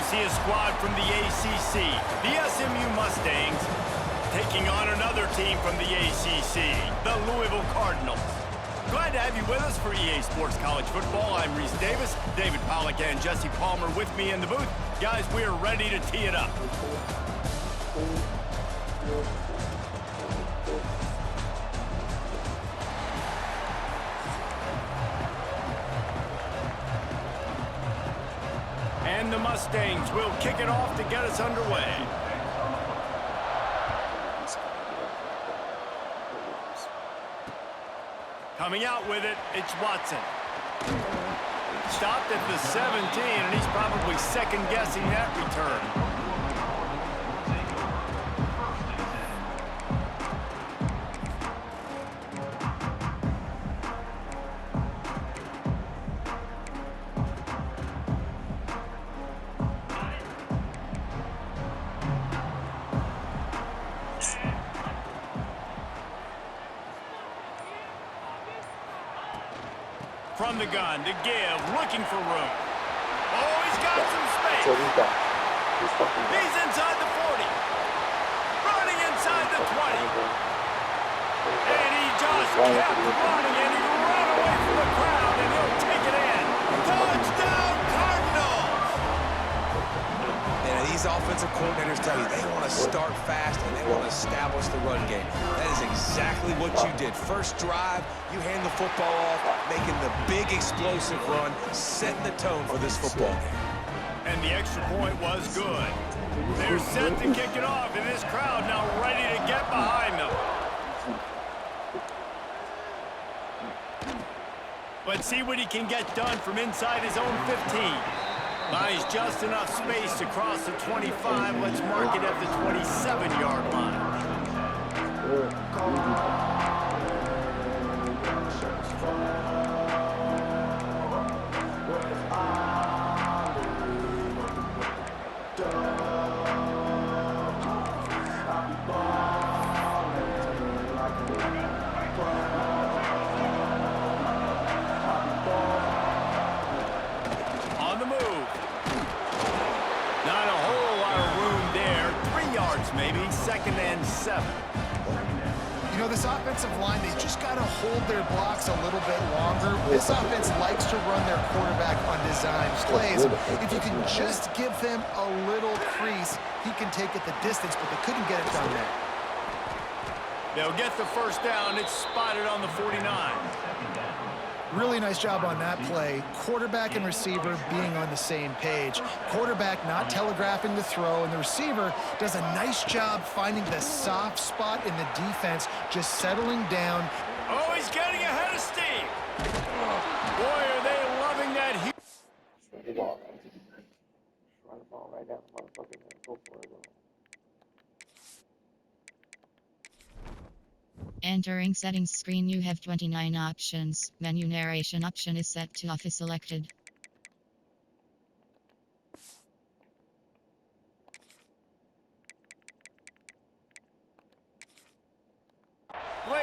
see a squad from the ACC, the SMU Mustangs, taking on another team from the ACC, the Louisville Cardinals. Glad to have you with us for EA Sports College Football. I'm Reese Davis, David Pollack and Jesse Palmer with me in the booth. Guys, we are ready to tee it up. And the Mustangs will kick it off to get us underway. Coming out with it, it's Watson. Stopped at the 17, and he's probably second-guessing that return. From the gun to give, looking for room. Oh, he's got some space. He's inside the 40. Running inside the 20. And he just kept running, and he ran away from the crowd, and he'll take it in. Touchdown, Cardinals! And these offensive coordinators tell you they want to start fast and they want to establish the run game. That is exactly what you did. First drive, you hand the football off, making the big explosive run, setting the tone for this football game. And the extra point was good. They're set to kick it off, and this crowd now ready to get behind them. Let's see what he can get done from inside his own 15. Buys just enough space to cross the 25. Let's mark it at the 27-yard line. Maybe 2nd and 7. You know, this offensive line, they just got to hold their blocks a little bit longer. This offense likes to run their quarterback on designed plays. If you can just give him a little crease, he can take it the distance, but they couldn't get it done there. They'll get the first down. It's spotted on the 49. Really nice job on that play. Quarterback and receiver being on the same page. Quarterback not telegraphing the throw, and the receiver does a nice job finding the soft spot in the defense, just settling down. Oh, he's getting ahead of steam. Boy, are they loving that. Run the ball right down the motherfucker. Go for it. Entering settings screen, you have 29 options. Menu narration option is set to off is selected.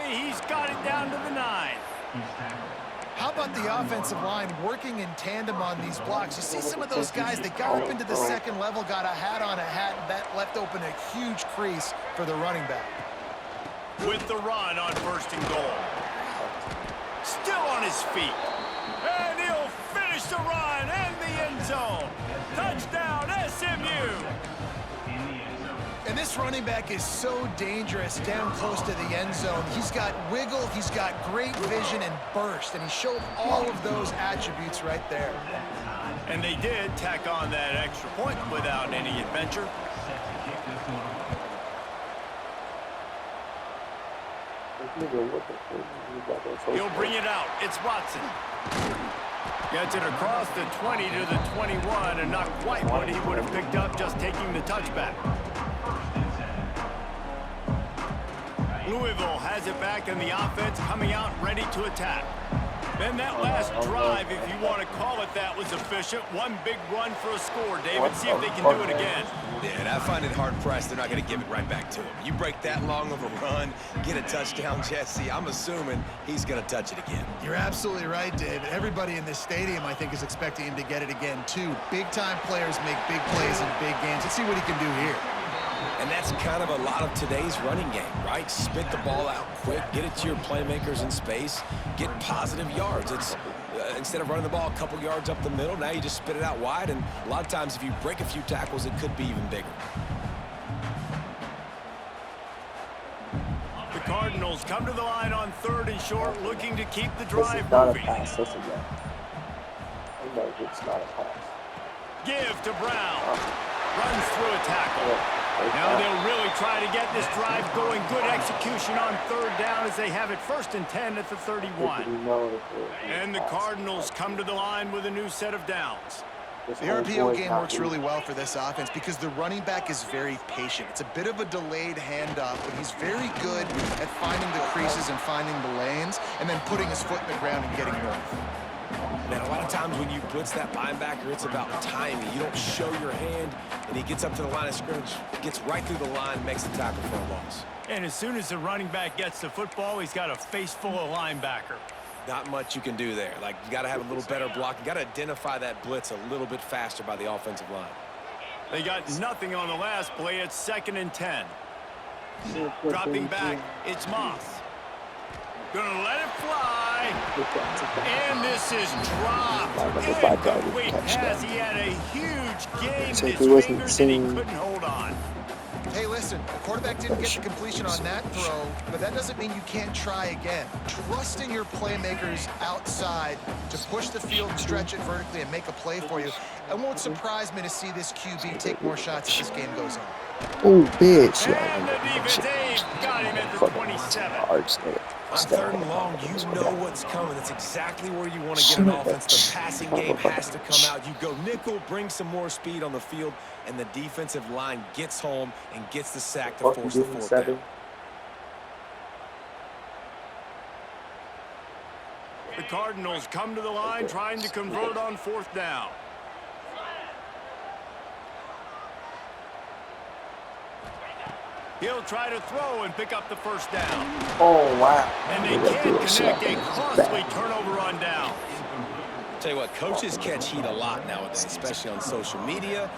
He's got it down to the 9. How about the offensive line working in tandem on these blocks? You see some of those guys, they got up into the second level, got a hat on a hat, and that left open a huge crease for the running back. With the run on 1st and goal. Still on his feet. And he'll finish the run and the end zone. Touchdown, SMU. And this running back is so dangerous down close to the end zone. He's got wiggle, he's got great vision and burst, and he showed all of those attributes right there. And they did tack on that extra point without any adventure. He'll bring it out. It's Watson. Gets it across the 20 to the 21, and not quite what he would have picked up just taking the touchback. Louisville has it back in the offense, coming out ready to attack. And that last drive, if you want to call it that, was efficient. One big run for a score, David. See if they can do it again. Yeah, and I find it hard-pressed they're not going to give it right back to him. You break that long of a run, get a touchdown, Jesse, I'm assuming he's going to touch it again. You're absolutely right, David. Everybody in this stadium, I think, is expecting him to get it again, too. Big-time players make big plays in big games. Let's see what he can do here. And that's kind of a lot of today's running game, right? Spit the ball out quick, get it to your playmakers in space, get positive yards. It's instead of running the ball a couple yards up the middle, now you just spit it out wide, and a lot of times if you break a few tackles, it could be even bigger. The Cardinals come to the line on 3rd and short, looking to keep the drive This is not moving. a pass. Listen, yeah. I know it's not a pass. Give to Brown. Runs through a tackle. Now they'll really try to get this drive going. Good execution on 3rd down as they have it 1st and 10 at the 31. And the Cardinals come to the line with a new set of downs. The RPO game works really well for this offense because the running back is very patient. It's a bit of a delayed handoff, but he's very good at finding the creases and finding the lanes and then putting his foot in the ground and getting north. Man, a lot of times when you blitz that linebacker, it's about timing. You don't show your hand, and he gets up to the line of scrimmage, gets right through the line, makes the tackle for a loss. And as soon as the running back gets the football, he's got a face full of linebacker. Not much you can do there. Like, you got to have a little better block. You got to identify that blitz a little bit faster by the offensive line. They got nothing on the last play. It's 2nd and 10. Dropping back, it's Moss. Gonna let it fly. And this is dropped. Incomplete pass. He had a huge game in his fingers and he couldn't hold on. Hey, listen, the quarterback didn't get the completion on that throw, but that doesn't mean you can't try again. Trust in your playmakers outside to push the field, stretch it vertically, and make a play for you. It won't surprise me to see this QB take more shots as this game goes on. Oh, bitch. And the defense got him at the 27. On 3rd and long, you know what's coming. That's exactly where you want to get an offense. The passing game has to come out. You go nickel, bring some more speed on the field, and the defensive line gets home and gets the sack to force the 4th down. The Cardinals come to the line trying to convert on 4th down. He'll try to throw and pick up the 1st down. Oh, wow. And they can't connect a costly turnover on down. Tell you what, coaches catch heat a lot nowadays, especially on social media.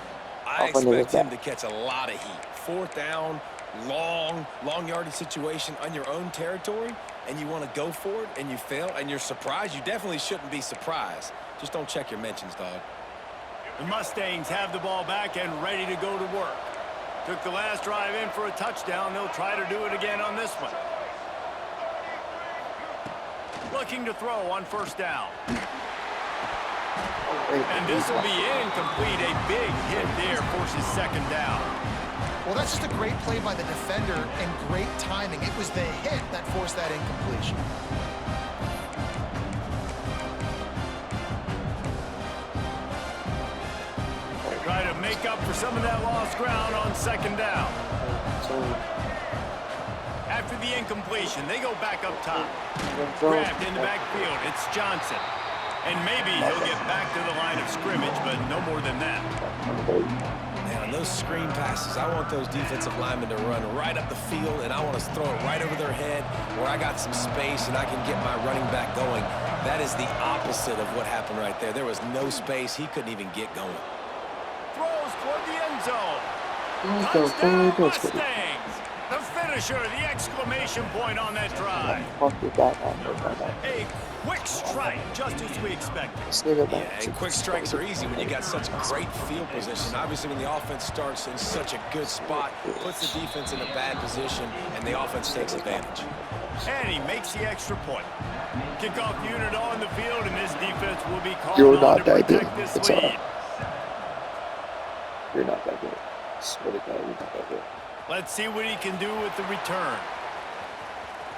I expect him to catch a lot of heat. 4th down, long yardage situation on your own territory, and you want to go for it, and you fail, and you're surprised. You definitely shouldn't be surprised. Just don't check your mentions, dog. The Mustangs have the ball back and ready to go to work. Took the last drive in for a touchdown. They'll try to do it again on this one. Looking to throw on 1st down. And this will be incomplete. A big hit there forces 2nd down. Well, that's just a great play by the defender and great timing. It was the hit that forced that incompletion. Try to make up for some of that lost ground on 2nd down. After the incompletion, they go back up top. Grabbed in the backfield. It's Johnson. And maybe he'll get back to the line of scrimmage, but no more than that. Man, on those screen passes, I want those defensive linemen to run right up the field, and I want to throw it right over their head where I got some space and I can get my running back going. That is the opposite of what happened right there. There was no space. He couldn't even get going. Throws toward the end zone. Touchdown Mustangs. The finisher, the exclamation point on that drive. A quick strike, just as we expected. Yeah, and quick strikes are easy when you got such great field position. Obviously, when the offense starts in such a good spot, puts the defense in a bad position, and the offense takes advantage. And he makes the extra point. Kickoff unit on the field, and this defense will be called on to protect this lead. You're not that good. Swear to God, you're not that good. Let's see what he can do with the return.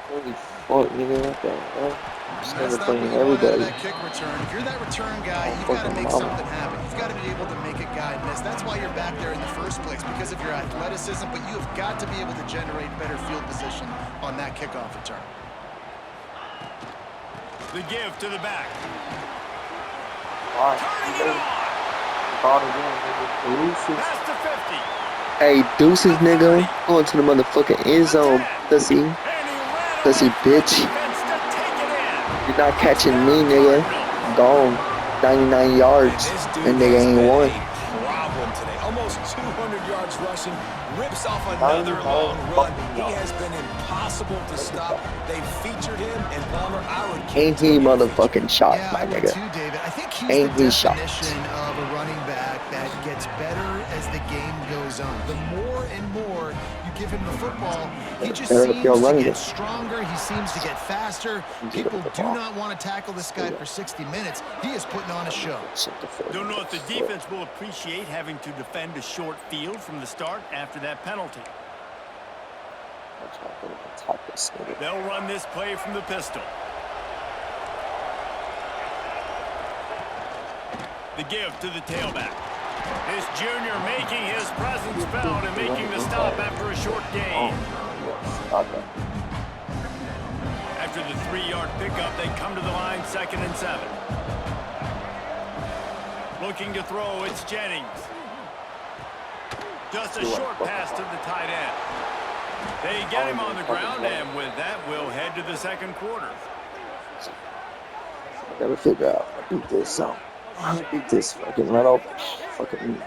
Holy fuck, nigga, what the hell? That's not what you want out of that kick return. If you're that return guy, you've got to make something happen. You've got to be able to make a guy miss. That's why you're back there in the first place, because of your athleticism, but you have got to be able to generate better field position on that kickoff return. The give to the back. Turning it on. Past the 50. Hey, deuces, nigga. Going to the motherfucking end zone, pussy. Pussy bitch. You're not catching me, nigga. Gone. 99 yards. And nigga ain't won. Problem today. Almost 200 yards rushing. Rips off another long run. He has been impossible to stop. They featured him, and Palmer, I would ain't he motherfucking shot, yeah, my I would nigga. too, David. I think he's ain't the he shot. definition of a running back that gets better as the game goes on. The more and more you give him the football, he just seems to get stronger. He seems to get faster. People do not want to tackle this guy for 60 minutes. He is putting on a show. Don't know if the defense will appreciate having to defend a short field from the start after that penalty. They'll run this play from the pistol. The give to the tailback. This junior making his presence felt and making the stop after a short gain. After the 3-yard pickup, they come to the line 2nd and 7. Looking to throw, it's Jennings. Just a short pass to the tight end. They get him on the ground, and with that, we'll head to the 2nd quarter. I gotta figure out how to beat this song. How to beat this fucking right off fucking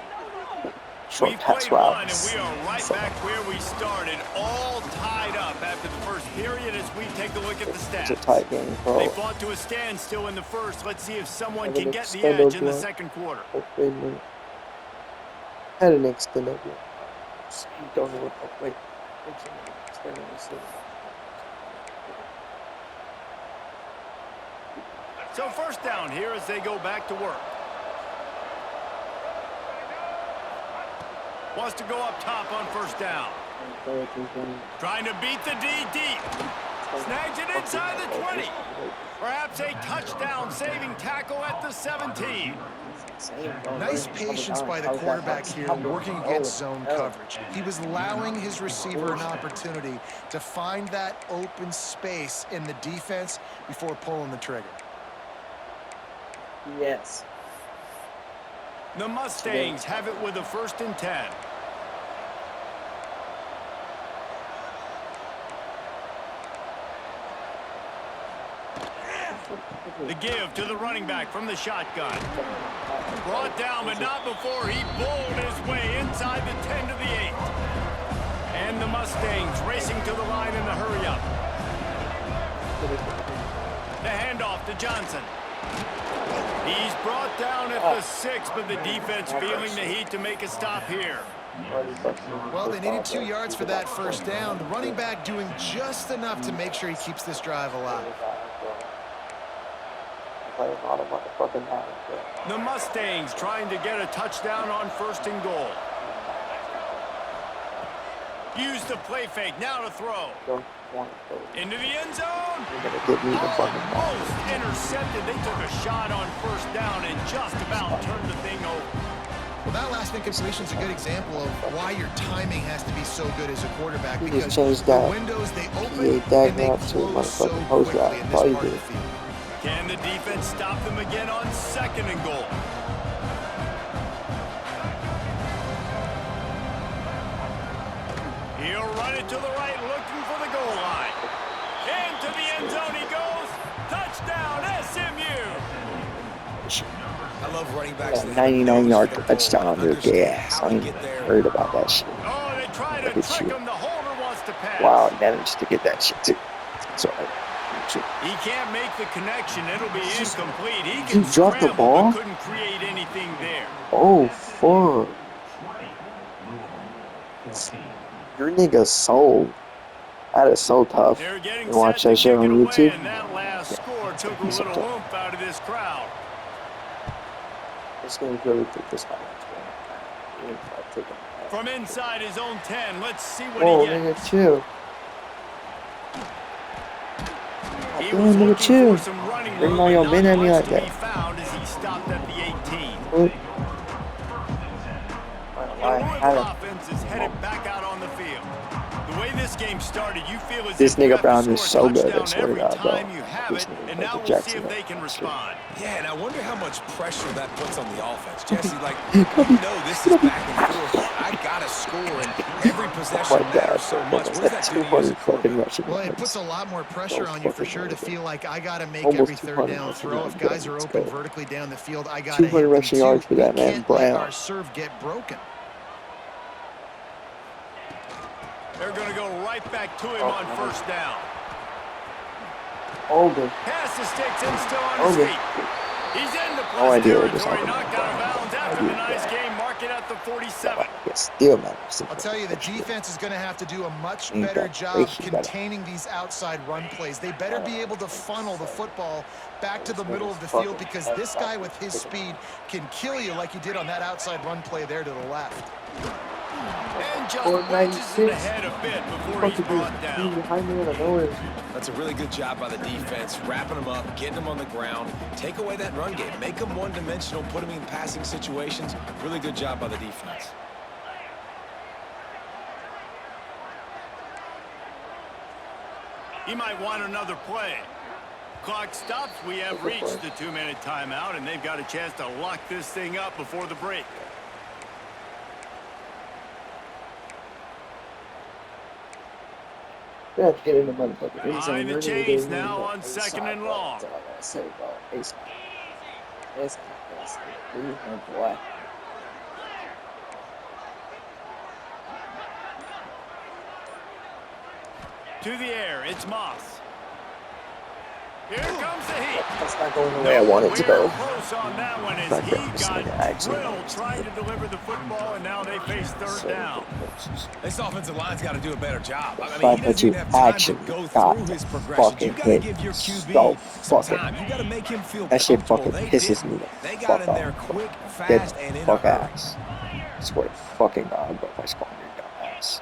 short pass routes. And we are right back where we started, all tied up after the first period as we take a look at the stats. It's a tight game, bro. They fought to a standstill in the first. Let's see if someone can get the edge in the 2nd quarter. Had an extended one. Don't know what the wait. So 1st down here as they go back to work. Wants to go up top on 1st down. Trying to beat the D deep. Snags it inside the 20. Perhaps a touchdown-saving tackle at the 17. Nice patience by the quarterback here, working against zone coverage. He was allowing his receiver an opportunity to find that open space in the defense before pulling the trigger. Yes. The Mustangs have it with a 1st and 10. The give to the running back from the shotgun. Brought down, but not before he bowled his way inside the 10 to the 8. And the Mustangs racing to the line in the hurry-up. The handoff to Johnson. He's brought down at the 6, but the defense feeling the heat to make a stop here. Well, they needed 2 yards for that 1st down. The running back doing just enough to make sure he keeps this drive alive. The Mustangs trying to get a touchdown on 1st and goal. Use the play fake, now to throw. Into the end zone. Almost intercepted. They took a shot on 1st down and just about turned the thing over. Well, that last incompletion is a good example of why your timing has to be so good as a quarterback, because the windows, they open and they close so quickly in this part of the field. Can the defense stop them again on 2nd and goal? He'll run it to the right, looking for the goal line. Into the end zone he goes. Touchdown, SMU. I love running backs. 99-yard touchdown on their gay ass. I ain't heard about that shit. Oh, they try to trick him. The holder wants to pass. Wow, I managed to get that shit too. It's alright. He can't make the connection. It'll be incomplete. He can drop the ball. But couldn't create anything there. Oh, fuck. Your nigga's sold. That is so tough. You watch that shit on YouTube? That last score took a little oomph out of this crowd. This game's really took this time. From inside his own 10, let's see what he gets. Nigga, chill. Damn, nigga, chill. Bring all your men at me like that. Found as he stopped at the 18. The Louisville offense is headed back out on the field. The way this game started, you feel as This if you nigga have to Brown is score a so good, I touchdown swear to every God, bro. time you have This it, nigga and Michael now we'll see Jackson, if they can shit. respond. Yeah, and I wonder how much pressure that puts on the offense. Jesse, like, you know this is back and forth. I got to score, and every possession matters so much. What does that do to you as a 200 fucking quarterback? rushing Well, it yards. puts a lot more pressure on you for sure to feel like I got to make Almost every third 200 down rushing throw. yards. If guys are Let's open go. vertically down the field, I got to 200 hit them rushing too. yards for that We man, can't let Brown. our serve get broken. They're going to go right back to him on first down. Over. Pass the sticks and still on his feet. He's into No plus idea what this territory, happened. knocked out of bounds after the nice game, mark it at the 47. Yes, still, man. I'll tell you, the defense is going to have to do a much Ain't better that job crazy, better. containing these outside run plays. They better be able to funnel the football back to the middle of the field because this guy with his speed can kill you like he did on that outside run play there to the left. And just punches it ahead a bit before he's brought down. Behind me out of nowhere. That's a really good job by the defense, wrapping them up, getting them on the ground. Take away that run game. Make them one-dimensional, put them in passing situations. Really good job by the defense. He might want another play. Clock stops. We have reached the 2-minute timeout, and they've got a chance to lock this thing up before the break. We have to get in the motherfucker. Behind the chains now on 2nd and long. That's all I gotta say, bro. Ace. Yes, yes. Boy. To the air, it's Moss. Here comes the heat. That's not going the way I want it to go. Close on that one as he got drilled trying to deliver the football, and now they face third down. This offensive line's got to do a better job. I mean, Fact he that doesn't you even have time actually to go got through his to progressions. You fucking got to hit give your so QB some fucking time. You got to make him feel that shit comfortable. fucking They pisses did. me the They got fuck in there off. quick, Get fast, and in a fuck hurry. ass. I swear to fucking God, bro, if I spawn your dumb ass.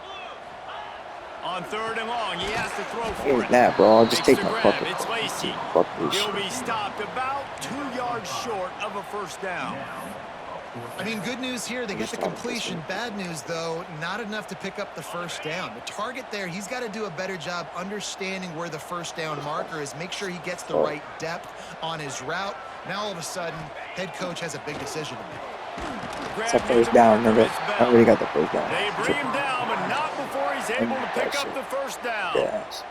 On 3rd and long, he has to throw for Ain't it. that, bro? I'll just Makes take the my grab. fucking It's Lacey. fuck this He'll shit. be stopped about 2 yards short of a first down. I mean, good news here, they get the completion. Bad news, though, not enough to pick up the first down. The target there, he's got to do a better job understanding where the first down marker is, make sure he gets the right depth on his route. Now, all of a sudden, head coach has a big decision to make. It's a first down, nigga. I already got the first down. They bring him down, but not before he's able to pick up the first down. Yes.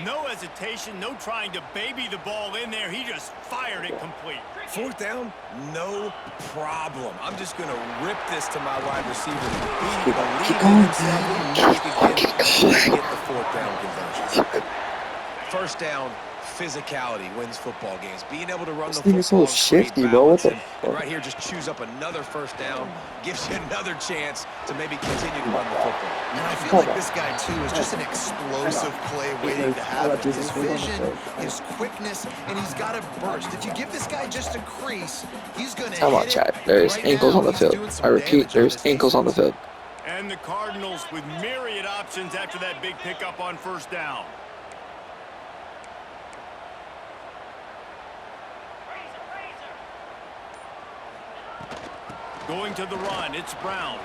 No hesitation, no trying to baby the ball in there. He just fired it complete. 4th down, no problem. I'm just going to rip this to my wide receiver. Keep going. Get the 4th down conversion. First down, physicality wins football games. Being able to run the This nigga's so football and create shifty, bro. What balance, the and fuck? right here, just choose up another first down, gives you another chance to maybe continue to run the football. And I feel like this guy, too, is just an explosive play waiting to happen. His vision, his quickness, and he's got a burst. If you give this guy just a crease, he's going to Time out, hit chat. it. There's Right ankles now, on the he's field. doing some I repeat, damage on there's this ankles on the defense. field. And the Cardinals with myriad options after that big pickup on first down. Going to the run, it's Brown.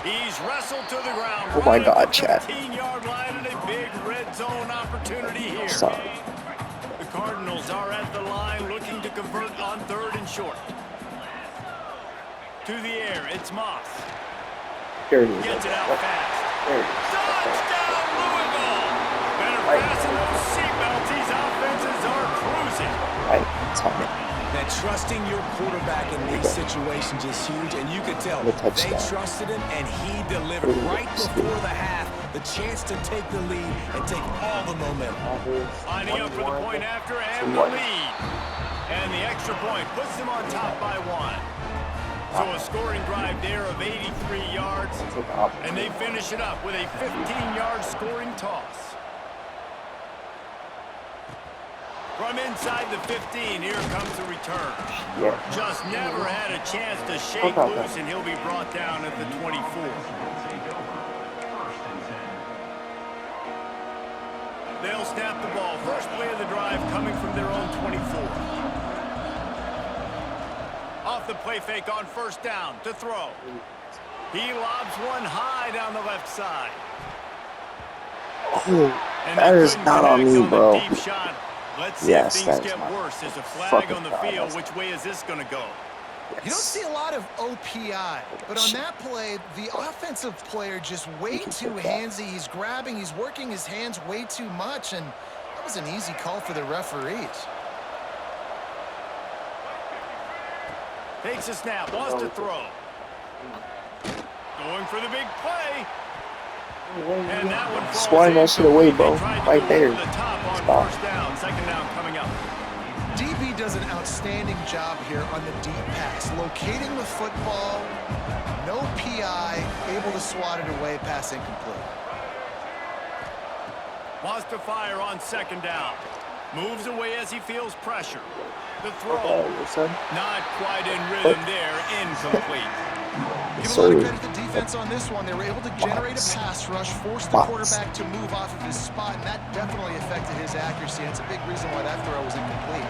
He's wrestled to the ground. Oh my right God, at the Chad. 15-yard line and a big red zone opportunity here. Sorry. The Cardinals are at the line looking to convert on 3rd and short. To the air, it's Moss. Here it is. Gets it out fast. There it is. Touchdown, Louisville! Better fasten those seatbelts. These offenses are cruising. Right. Time it. That trusting your quarterback in these situations is huge, and you could tell they trusted him, and he delivered right before the half, the chance to take the lead and take all the momentum. Lining up for the point after and the lead. And the extra point puts them on top by 1. So a scoring drive there of 83 yards, and they finish it up with a 15-yard scoring toss. From inside the 15, here comes the return. Just never had a chance to shake loose, and he'll be brought down at the 24. They'll snap the ball. First play of the drive coming from their own 24. Off the play fake on first down to throw. He lobs one high down the left side. Oh, And that is not on me, bro. Deep shot. Let's see Yes, if that things is get not. worse. There's a flag on the Fucking field. God, Which way is this going to go? You don't see a lot of OPI, but on that play, the offensive player just way too handsy. He's grabbing, he's working his hands way too much, and that was an easy call for the referees. Takes a snap, wants to throw. Going for the big play. And that one falls Swine that shit away, bro. Right there. The top on first down. Second down coming up. DB does an outstanding job here on the deep pass, locating the football, no PI, able to swat it away, pass incomplete. Wants to fire on second down. Moves away as he feels pressure. The throw, not quite in rhythm there, incomplete. Give a lot of credit to the defense on this one. They were able to generate a pass rush, force the quarterback to move off of his spot, and that definitely affected his accuracy. That's a big reason why that throw was incomplete.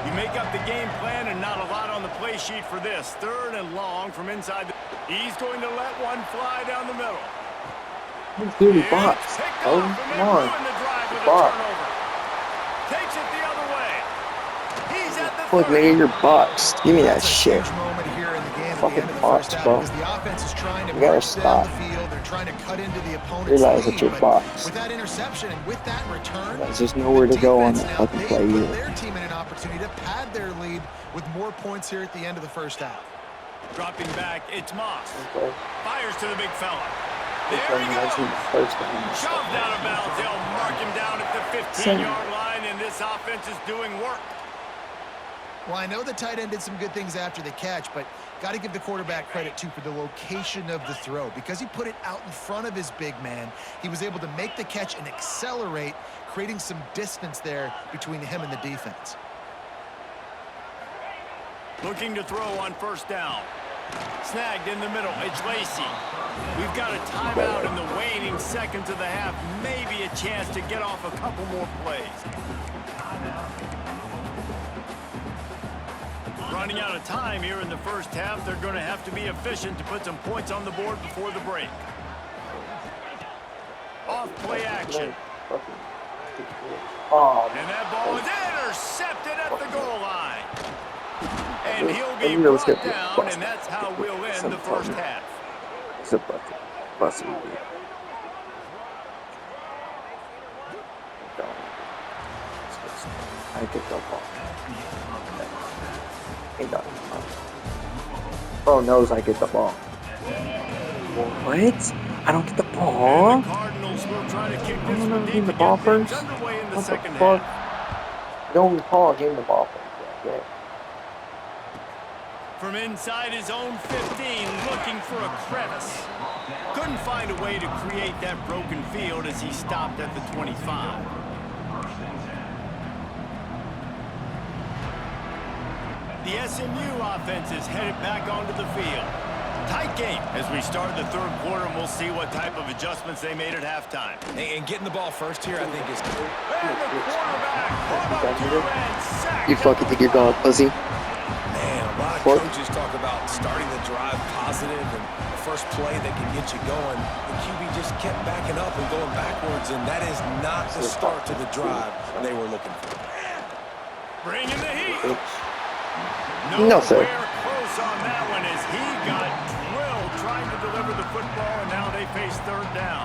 You make up the game plan and not a lot on the play sheet for this. Third and long from inside. He's going to let one fly down the middle. Dude, box. Oh, come on. Box. Takes it the other way. He's at the Look, nigga, you're boxed. Give me that shit. Fucking box, bro. You gotta stop. They're trying to cut into the opponent's Realize that you're boxed. With that interception and with that return, there's just nowhere to go on that fucking play either. Their team in an opportunity to pad their lead with more points here at the end of the first half. Dropping back, it's Moss. Fires to the big fella. There he goes. Shoved out of bounds. They'll mark him down at the 15-yard line, and this offense is doing work. Well, I know the tight end did some good things after the catch, but got to give the quarterback credit, too, for the location of the throw. Because he put it out in front of his big man, he was able to make the catch and accelerate, creating some distance there between him and the defense. Looking to throw on first down. Snagged in the middle. It's Lacey. We've got a timeout in the waning seconds of the half. Maybe a chance to get off a couple more plays. Running out of time here in the first half. They're going to have to be efficient to put some points on the board before the break. Off play action. And that ball is intercepted at the goal line. And he'll be brought down, and that's how we'll end the first half. It's a bucket. Busting me. I get the ball. Ain't nothing. Bro knows I get the ball. What? I don't get the ball? I don't know getting the ball first? What the fuck? I don't recall getting the ball first. Yeah. From inside his own 15, looking for a crevice. Couldn't find a way to create that broken field as he stopped at the 25. The SMU offense is headed back onto the field. Tight game as we start the third quarter, and we'll see what type of adjustments they made at halftime. And getting the ball first here, I think, is... And the quarterback caught up to and sacked. You fucking think you're going pussy? Man, a lot of coaches talk about starting the drive positive and the first play that can get you going. The QB just kept backing up and going backwards, and that is not the start to the drive they were looking for. Bringing the heat. No, sir. Close on that one as he got drilled trying to deliver the football, and now they face third down.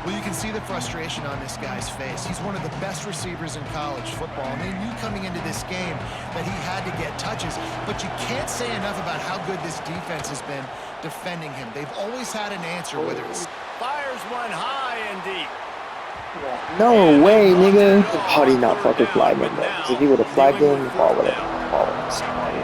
Well, you can see the frustration on this guy's face. He's one of the best receivers in college football, and they knew coming into this game that he had to get touches, but you can't say enough about how good this defense has been defending him. They've always had an answer, whether it's... Fires one high and deep. No way, nigga. How did he not fucking flag him, though? Because if he would have flagged him, the ball would have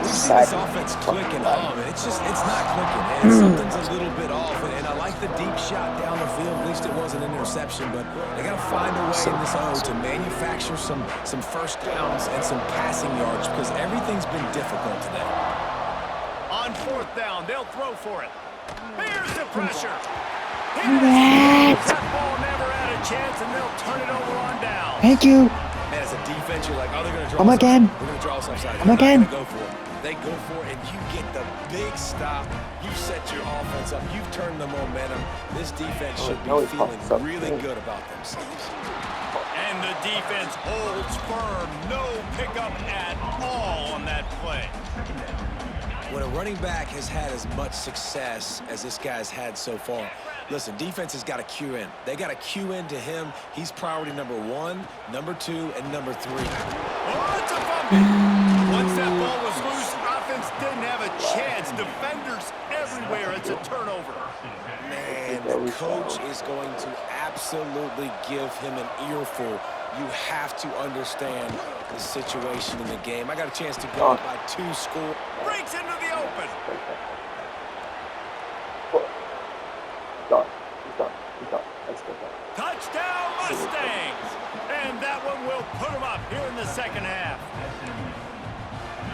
We see this offense clicking home, and it's not clicking, and something's a little bit off, and I like the deep shot down the field. At least it wasn't an interception, but they got to find a way in this O to manufacture some first downs and some passing yards because everything's been difficult today. On fourth down, they'll throw for it. Here's the pressure. That ball never had a chance, and they'll turn it over on down. Thank you. Man, as a defense, you're like, oh, they're going to draw Come us again. We're going to draw us offside. Come again. Go for it. They go for it, and you get the big stop. You've set your offense up. You've turned the momentum. This defense should be feeling really good about themselves. And the defense holds firm. No pickup at all on that play. When a running back has had as much success as this guy's had so far, listen, defense has got to cue in. They got to cue in to him. He's priority number 1, number 2, and number 3. Oh, it's a fumble. Once that ball was loose, offense didn't have a chance. Defenders everywhere. It's a turnover. Man, the coach is going to absolutely give him an earful. You have to understand the situation in the game. I got a chance to go up by 2 scores. Breaks into the open. Touchdown Mustangs. And that one will put them up here in the second half.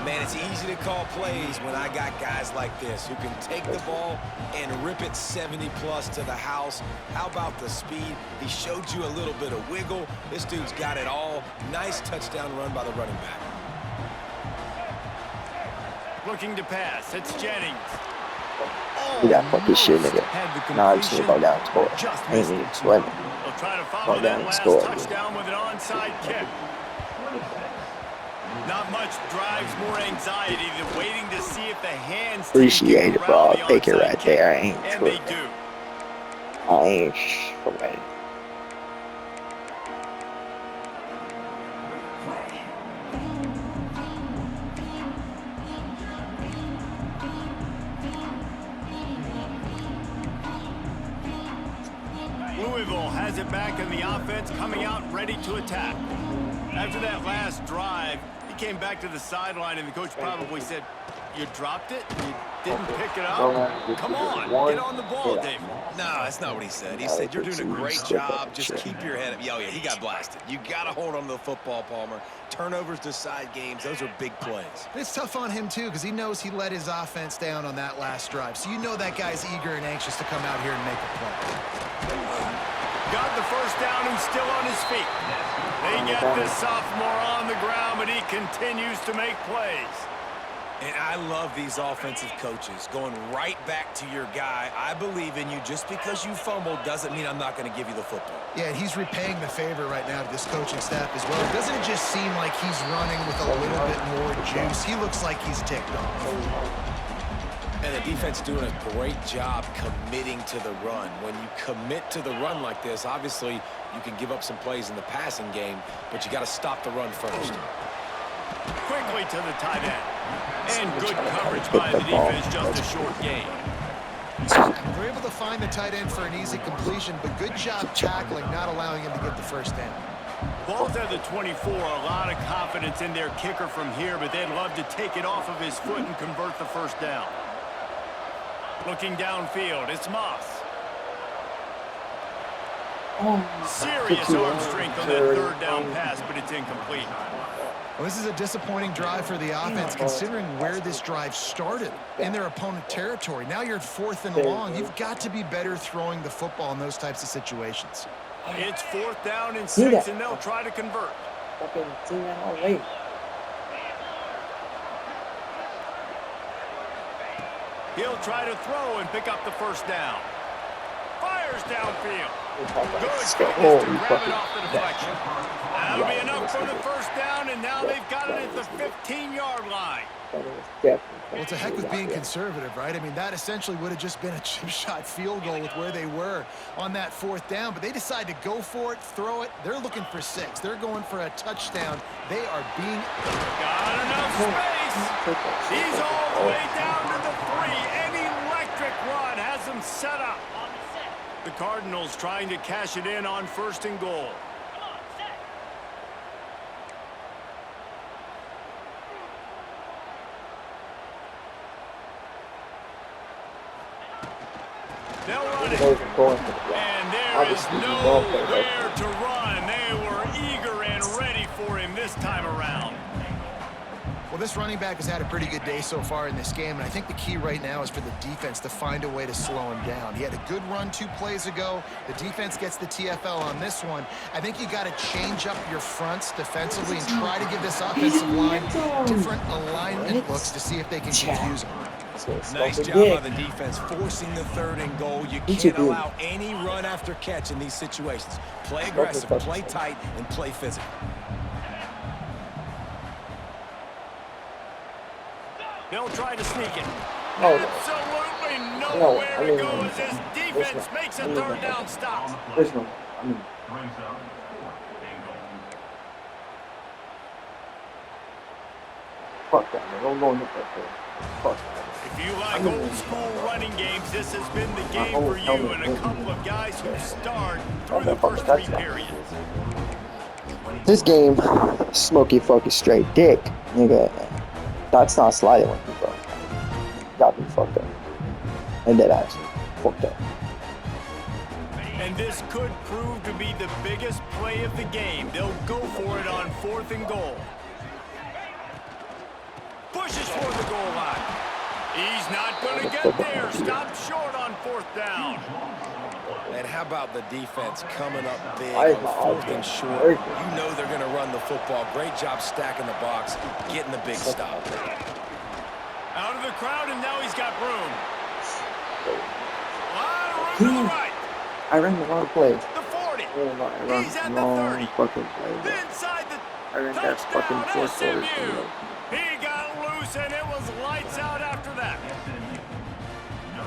Man, it's easy to call plays when I got guys like this who can take the ball and rip it 70-plus to the house. How about the speed? He showed you a little bit of wiggle. This dude's got it all. Nice touchdown run by the running back. Looking to pass. It's Jennings. We got fuck this shit, nigga. Nah, I'm just gonna go down and score. I ain't even sweating. They'll try to follow that last touchdown with an onside kick. Not much drives more anxiety than waiting to see if the hands appreciate it, bro. I'll take it right there. I ain't and they do. I ain't sweating. Louisville has it back in the offense, coming out ready to attack. After that last drive, he came back to the sideline, and the coach probably said, "You dropped it? You didn't pick it up? Come on, get on the ball, David." No, that's not what he said. He said, "You're doing a great job. Just keep your head up." Oh, yeah, he got blasted. You got to hold on to the football, Palmer. Turnovers decide games. Those are big plays. It's tough on him, too, because he knows he let his offense down on that last drive. So you know that guy's eager and anxious to come out here and make a play. Got the first down and still on his feet. They get this sophomore on the ground, but he continues to make plays. And I love these offensive coaches going right back to your guy. I believe in you. Just because you fumbled doesn't mean I'm not going to give you the football. Yeah, and he's repaying the favor right now to this coaching staff as well. Doesn't it just seem like he's running with a little bit more juice? He looks like he's ticked off. And the defense doing a great job committing to the run. When you commit to the run like this, obviously you can give up some plays in the passing game, but you got to stop the run first. Quickly to the tight end. And good coverage by the defense, just a short gain. They're able to find the tight end for an easy completion, but good job tackling, not allowing him to get the first down. Ball's at the 24, a lot of confidence in their kicker from here, but they'd love to take it off of his foot and convert the first down. Looking downfield, it's Moss. Serious arm strength on that third down pass, but it's incomplete. Well, this is a disappointing drive for the offense, considering where this drive started in their opponent territory. Now you're at 4th and long. You've got to be better throwing the football in those types of situations. It's 4th down and 6, and they'll try to convert. Fucking seen that already. He'll try to throw and pick up the first down. Fires downfield. Good to grab it off the deflection. That'll be enough for the first down, and now they've got it at the 15-yard line. Well, it's a heck with being conservative, right? I mean, that essentially would have just been a chip shot field goal with where they were on that 4th down, but they decide to go for it, throw it. They're looking for 6. They're going for a touchdown. They are being... Got enough space. He's all the way down to the 3. An electric run has him set up. The Cardinals trying to cash it in on 1st and goal. They'll run it. And there is nowhere to run. They were eager and ready for him this time around. Well, this running back has had a pretty good day so far in this game, and I think the key right now is for the defense to find a way to slow him down. He had a good run 2 plays ago. The defense gets the TFL on this one. I think you got to change up your fronts defensively and try to give this offensive line different alignment looks to see if they can confuse him. Nice job by the defense forcing the 3rd and goal. You can't allow any run after catch in these situations. Play aggressive, play tight, and play physical. They'll try to sneak it. Absolutely nowhere to go as this defense makes a 3rd down stop. Fuck that, man. Don't go in the fuck that. If you like old school running games, this has been the game for you and a couple of guys who starred through the first 3 periods. This game, smoky fucking straight dick, nigga. That's not sliding with me, bro. Got me fucked up. And dead ass. Fucked up. And this could prove to be the biggest play of the game. They'll go for it on 4th and goal. Pushes for the goal line. He's not going to get there. Stopped short on 4th down. And how about the defense coming up big on 4th and short? You know they're going to run the football. Great job stacking the box, getting the big stop. Out of the crowd, and now he's got room. A lot of room to the right. I ran the wrong play. The 40. He's at the 30. Fucking play. Inside the I ran that fucking touchdown, 4 quarters. SMU. He got loose, and it was lights out after that.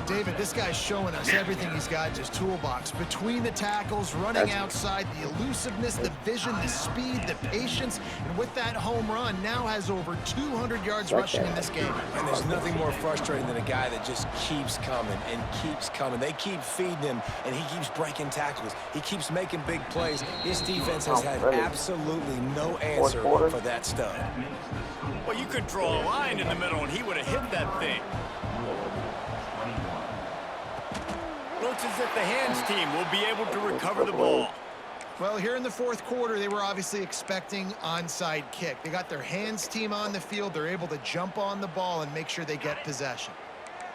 David, this guy's showing us everything he's got in his toolbox. Between the tackles, running outside, the elusiveness, the vision, the speed, the patience, and with that home run, now has over 200 yards rushing in this game. And there's nothing more frustrating than a guy that just keeps coming and keeps coming. They keep feeding him, and he keeps breaking tackles. He keeps making big plays. This defense has had absolutely no answer for that stud. Well, you could draw a line in the middle, and he would have hit that thing. Looks as if the hands team will be able to recover the ball. Well, here in the 4th quarter, they were obviously expecting onside kick. They got their hands team on the field. They're able to jump on the ball and make sure they get possession.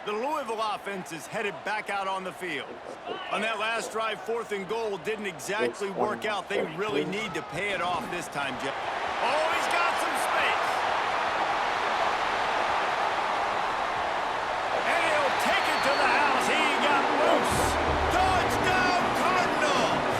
The Louisville offense is headed back out on the field. On that last drive, 4th and goal didn't exactly work out. They really need to pay it off this time, Jeff. Oh, he's got some space. And he'll take it to the house. He got loose. Touchdown, Cardinals.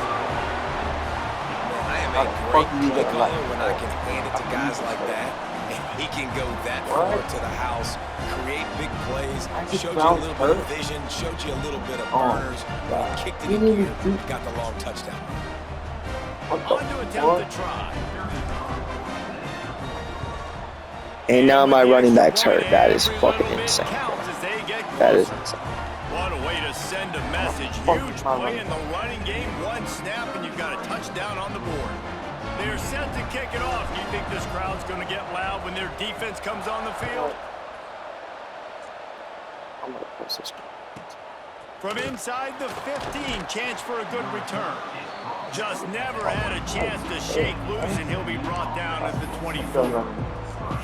I am a great play caller when I can hand it to guys like that. And he can go that far to the house, create big plays, showed you a little bit of vision, showed you a little bit of burners, kicked it in gear, got the long touchdown. On to attempt to try. And now my running back's hurt. That is fucking insane, bro. That is insane. What a way to send a message. Huge play in the running game. One snap, and you've got a touchdown on the board. They're set to kick it off. Do you think this crowd's going to get loud when their defense comes on the field? I'm gonna press this. From inside the 15, chance for a good return. Just never had a chance to shake loose, and he'll be brought down at the 24.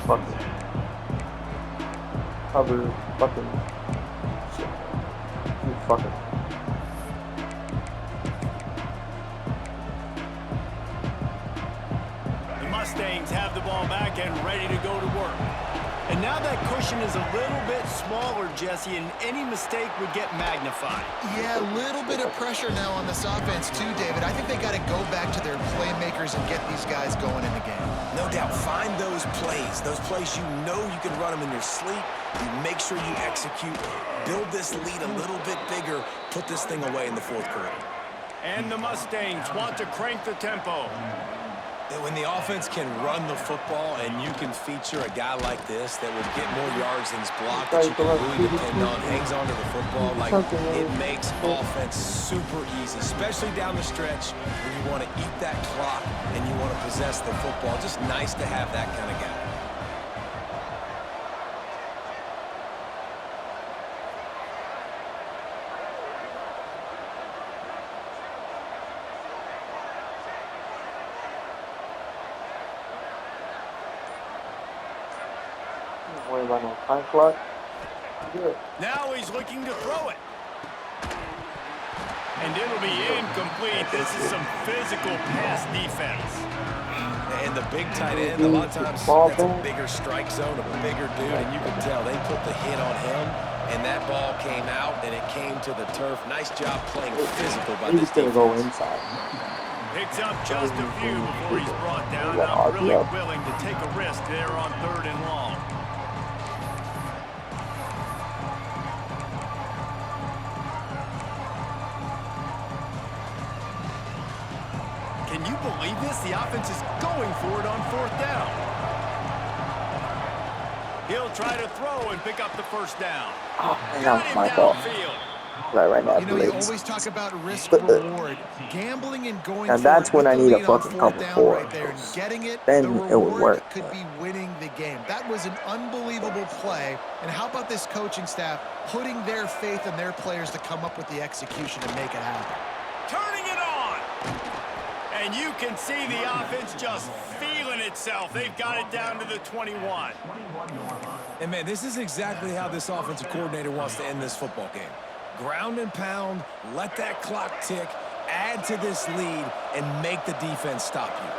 Fucking cover, fucking shit. You fucking. The Mustangs have the ball back and ready to go to work. And now that cushion is a little bit smaller, Jesse, and any mistake would get magnified. Yeah, a little bit of pressure now on this offense too, David. I think they got to go back to their playmakers and get these guys going in the game. No doubt, find those plays you know you can run them in your sleep. You make sure you execute, build this lead a little bit bigger, put this thing away in the 4th quarter. And the Mustangs want to crank the tempo. When the offense can run the football and you can feature a guy like this that will get more yards than his block that you can really depend on, hangs on to the football, like it makes offense super easy, especially down the stretch when you want to eat that clock and you want to possess the football. Just nice to have that kind of guy. worry about no time clock. Good. Now he's looking to throw it. And it'll be incomplete. This is some physical pass defense. And the big tight end, a lot of times, that's a bigger strike zone, a bigger dude, and you can tell they put the hit on him, and that ball came out, and it came to the turf. Nice job playing physical by this defense. He's going to go inside. Picks up just a few before he's brought down. Not really willing to take a risk there on 3rd and long. Can you believe this? The offense is going for it on 4th down. He'll try to throw and pick up the 1st down. Oh, man, my fault. Right now, you know, you always talk about risk reward, gambling and going. And that's when I need a fucking cover 4. Right there and getting it, then the it would work. Could be winning the game. That was an unbelievable play. And how about this coaching staff putting their faith in their players to come up with the execution and make it happen? Turning it on. And you can see the offense just feeling itself. They've got it down to the 21. And, man, this is exactly how this offensive coordinator wants to end this football game. Ground and pound, let that clock tick, add to this lead, and make the defense stop you.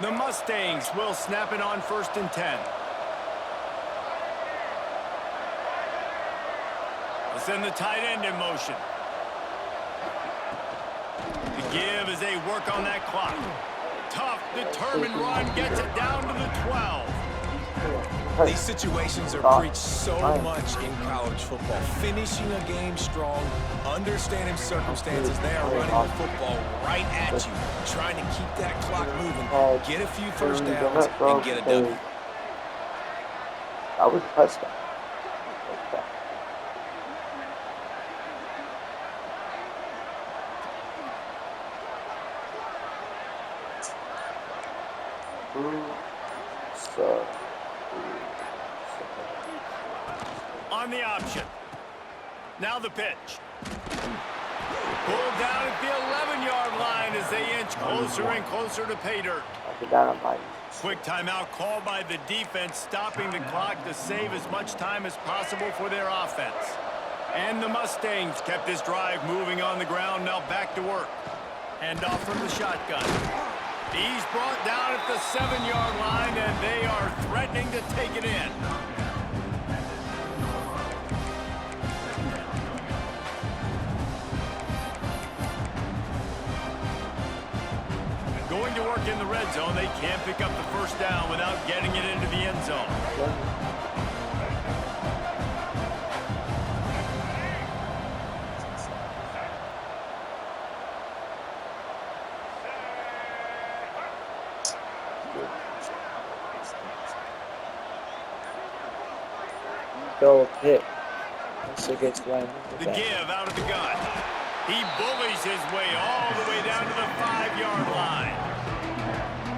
The Mustangs will snap it on 1st and 10. We'll send the tight end in motion. The give as they work on that clock. Tough, determined run gets it down to the 12. These situations are preached so much in college football. Finishing a game strong, understanding circumstances. They are running the football right at you, trying to keep that clock moving, get a few 1st downs, and get a W. That was a touchdown. On the option. Now the pitch. Pulled down at the 11-yard line as they inch closer and closer to pay dirt. Quick timeout called by the defense, stopping the clock to save as much time as possible for their offense. And the Mustangs kept this drive moving on the ground, now back to work. Hand off from the shotgun. He's brought down at the 7-yard line, and they are threatening to take it in. Going to work in the red zone, they can't pick up the 1st down without getting it into the end zone. Go hit. So gets right. The give out of the gun. He bullies his way all the way down to the 5-yard line.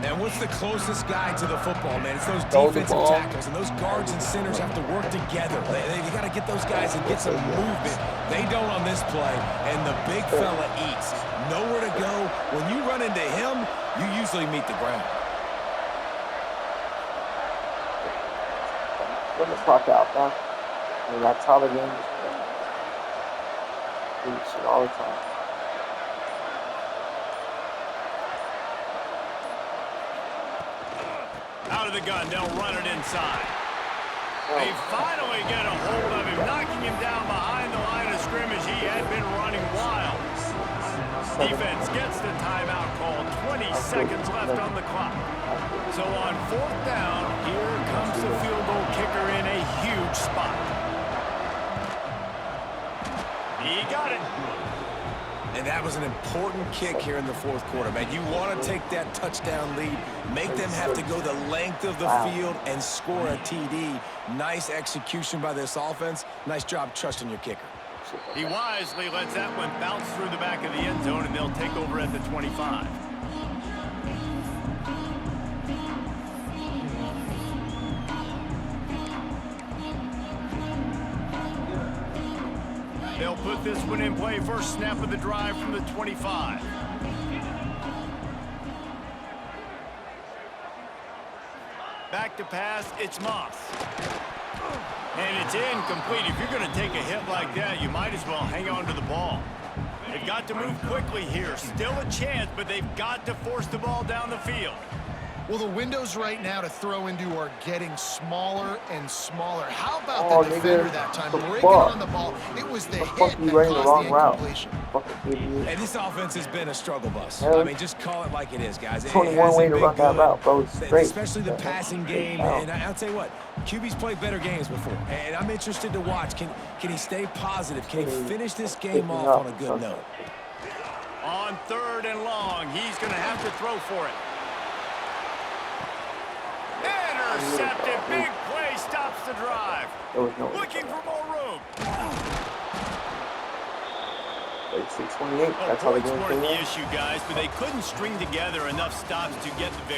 And what's the closest guy to the football, man? It's those defensive tackles, and those guards and centers have to work together. You got to get those guys and get some movement. They don't on this play, and the big fella eats. Nowhere to go. When you run into him, you usually meet the ground. Put the clock out, man. I mean, that's how the game is played. We shoot all the time. Out of the gun, they'll run it inside. They finally get a hold of him, knocking him down behind the line of scrimmage. He had been running wild. Defense gets the timeout call. 20 seconds left on the clock. So on 4th down, here comes the field goal kicker in a huge spot. He got it. And that was an important kick here in the 4th quarter, man. You want to take that touchdown lead, make them have to go the length of the field and score a TD. Nice execution by this offense. Nice job trusting your kicker. He wisely lets that one bounce through the back of the end zone, and they'll take over at the 25. They'll put this one in play. First snap of the drive from the 25. Back to pass, it's Moss. And it's incomplete. If you're going to take a hit like that, you might as well hang on to the ball. They've got to move quickly here. Still a chance, but they've got to force the ball down the field. Well, the windows right now to throw into are getting smaller and smaller. How about the defender that time? Breaking on the ball. It was the hit that caused the incompletion. And this offense has been a struggle bus. Yeah. I mean, just call it like it is, guys. There's only one way to run that route, bro. Straight. Especially the passing game. And I'll tell you what, QB's played better games before. And I'm interested to watch. Can he stay positive? Can he finish this game off on a good note? On 3rd and long, he's going to have to throw for it. Intercepted. Big play stops the drive. Looking for more room. 6:28. That's how the game weren't the issue, guys, but they couldn't string together enough stops to get the victory.